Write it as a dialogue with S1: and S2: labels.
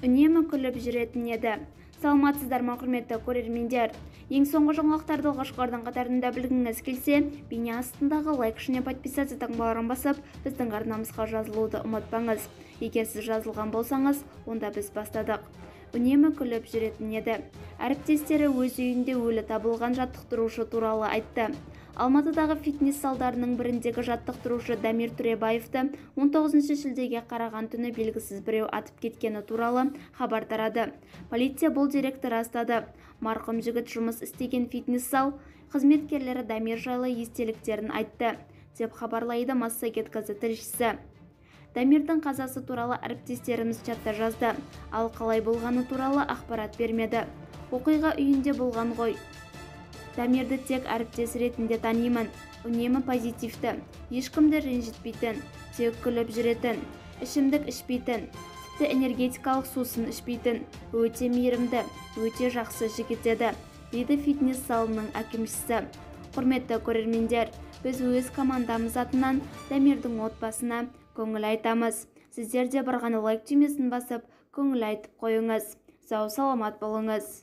S1: үнемі күліп жүретін еді. Саламатсыздар ма, құрметті көрермендер? Ең соңғы жаңалықтарды алғашқылардың қатарында білгіңіз келсе, бейне астындағы лайк және подписация таңбаларын басып, біздің арнамызға жазылуды ұмытпаңыз. Егер сіз жазылған болсаңыз, онда біз бастадық. Үнемі күліп жүретін еді. Әріптестері өз үйінде өлі табылған жаттықтырушы туралы айтты. Алматыдағы фитнес залдарының біріндегі жаттықтырушы Дамир Төребаевты 19 шілдеге қараған түні белгісіз біреу атып кеткені туралы хабар тарады. Полиция бұл деректі растады. Марқұм жігіт жұмыс істеген фитнес зал қызметкерлері Дамир жайлы естеліктерін айтты, деп хабарлайды Массагет газеті тілшісі. Дамирдің қазасы туралы әріптестеріміз чатта жазды, ал қалай болғаны туралы ақпарат бермеді. Оқиға үйінде болған ғой. Дамирді тек әріптес ретінде танимын. Үнемі позитивті, ешкімді ренжітпейтін, тек күліп жүретін, ішімдік ішпейтін, тіпті энергетикалық сусын ішпейтін, өте мейірімді, өте жақсы жігіт еді, дейді фитнес залының әкімшісі. Құрметті көрермендер, біз өз командамыз атынан Дамирдің отбасына көңіл айтамыз. Сіздер де бір ғана лайк түймесін басып, көңіл айтып қойыңыз. Сау саламат болыңыз.